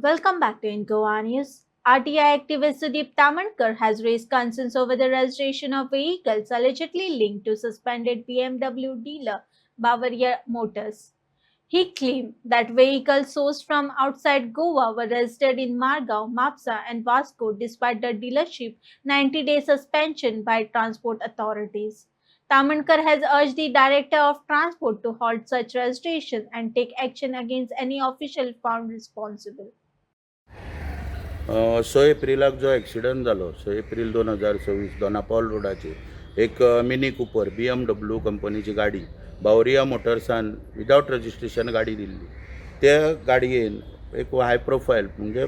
Welcome back to Incoa News. RTI activist Sudeep Tamankar has raised concerns over the registration of vehicles allegedly linked to suspended BMW dealer Bavaria Motors. He claimed that vehicles sourced from outside Goa were registered in Margao, Mapsa, and Vasco despite the dealership 90-day suspension by transport authorities. Tamankar has urged the Director of Transport to halt such registration and take action against any official found responsible. 6 एप्रिलाक जो accident जालो 6 एप्रील 2026 दोनापावल रोडाचेर एक mini Cooper BMW कंपनीची गाडी Bawaria मोटर्सान without registration गाडी दिल्ली. त्या गाडयेन एक हाय profile म्हणजे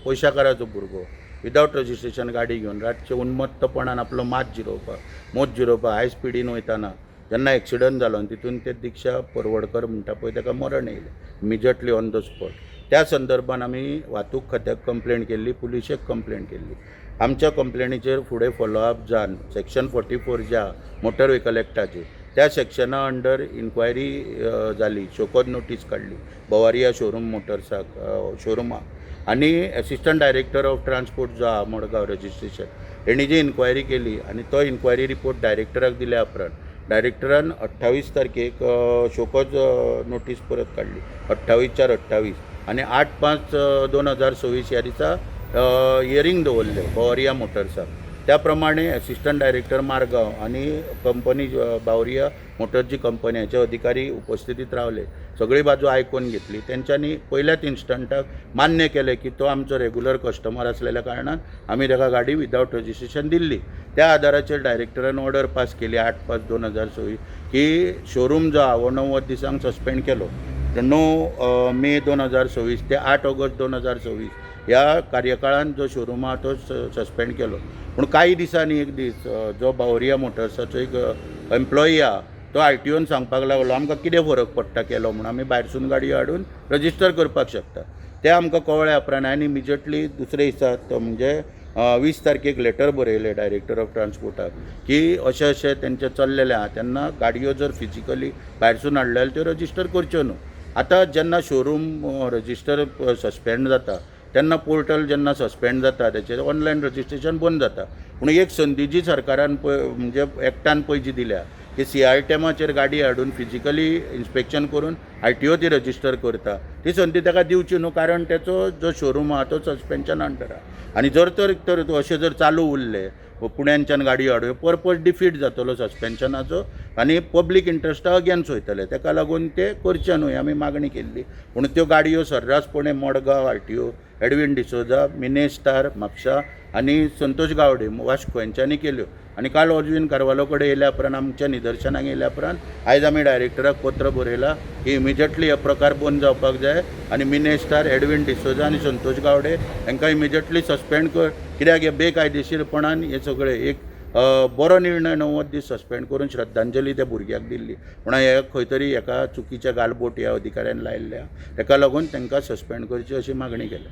पयशाकाराचो भुरगो विदाउट रजिस्ट्रेशन गाडी घेवन रातचे उन्मत्तपणान आपलो मोत जिरोवपाक हाय स्पिडीन वयताना जेन्ना एक्सिडंट जालो आनी तितून ते दिक्षा परवडकर म्हणटा पळय ताका मरण येयलें इमिजिएटली ऑन द स्पॉट. त्या संदर्भान आमी वाहतूक खात्याक कंप्लेंट केल्ली, पुलिशेक कंप्लेंट केल्ली. आमच्या कंप्लेनीचेर फुडें फॉलोअप जावन सेक्शन 44 ज्या मोटर व्हेकल एक्टाचेर त्या सेक्शना अंडर इन्क्वायरी जाली, शोकोज नोटीस काडली बवारिया शोरूम मोटर्साक शोरुमाक आनी एसिस्टंट डायरेक्टर ऑफ ट्रान्सपोर्ट जो आहा मडगांव रजिस्ट्रेशन हेणी जी इन्क्वायरी केली आनी तो इन्क्वायरी रिपोर्ट डायरेक्टराक दिल्या उपरांत डायरेक्टरान 28 तारखेक शोकोज नोटीस परत काडली 28/4/28 आनी 8/5/2026 ह्या दिसा हियरींग दवरले बावरिया मोटर्साक. त्या प्रमाणे एसिस्टंट डायरेक्टर मारगांव आनी कंपनी बावरिया मोटर्सची कंपनी हाचे अधिकारी उपस्थितीत रावले. सगळी बाजू आयकून घेतली. तेंच्यांनी पयल्याच इन्स्टंटाक मान्य केलें की तो आमचो रेग्युलर कस्टमर आसलेल्या कारणान आमी ताका गाडी विदाउट रजिस्ट्रेशन दिल्ली. त्या आदाराचेर डायरेक्टरान ऑर्डर पास केली 8/5/2026 की शोरूम जो आहा 90 दिसांक सस्पेंड केलो. 9 मे 2026 ते 8 ऑगस्ट 2026 ह्या कार्यकाळान जो शोरूम आहा तो सस्पेंड केलो. पूण काही दिसांनी एक दीस जो बावरिया मोटर्साचो एक एम्प्लॉई आहा तो RTOन सांगपाक लागलो आमकां कितें फरक पडटा केलो म्हणून आमी भायरसून गाडी हाडून रजिस्टर करपाक शकता. ते आमकां कळ्ळें उपरांत हांवें इमिजिएटली दुसरे दिसा तो म्हणजे 20 तारखेक लेटर बरयलें डायरेक्टर ऑफ ट्रान्सपोर्टाक की अशें अशें तेंचें चल्लेलें आहा तेन्ना गाडयो जर फिजिकली भायरसून हाडल्या त्यो रजिस्टर करच्यो न्हू. आतां जेन्ना शोरूम रजिस्टर सस्पेंड जाता तेन्ना पोर्टल जेन्ना सस्पेंड जाता तेचेर ऑनलायन रजिस्ट्रेशन बंद जाता. पूण एक संदी जी सरकारान म्हणजे एक्टान पळय जी दिल्या की CRTMाचेर गाडी हाडून फिजिकली इन्स्पेक्शन करून RTO ती रजिस्टर करता ती संदी ताका दिवची न्हू. कारण तेचो जो शोरूम आहा तो सस्पेन्शन अंडर आहा आनी जर तर अशें जर चालू उरलें पुण्याच्यान गाडी हाडून पर्पज डिफीट जातलो सस्पेन्शनाचो आनी पब्लीक इंट्रस्टा अगेन्स्ट वयतले. ताका लागून ते करचे न्हू आमी मागणी केल्ली. पूण त्यो गाडयो सर्रासपणे मडगांव RTO एडविन डिसोजा मिनेस्टार म्हापसा आनी संतोष गावडे वास्को हेंच्यांनी केल्यो. आनी काल ऑजवीन कारवालो कडेन येयल्या उपरांत आमच्या निदर्शनाक येयल्या उपरांत आयज आमी डायरेक्टराक पत्र बरयलां की इमिजिएटली हे प्रकार बंद जावपाक जाय आनी मिनेस्टार एडविन डिसोजा आनी संतोष गावडे हांकां इमिजिएटली सस्पेंड कर. कित्याक हे बेकायदेशीरपणान हे सगळे एक बरो निर्णय 90 दीस सस्पेंड करून श्रद्धांजली त्या भुरग्याक दिल्ली. पूण हे खंय तरी एका चुकीच्या गालबोट ह्या अधिकाऱ्यान लायिल्ल्या ताका लागून तांकां सस्पेंड करची अशी मागणी केल्या.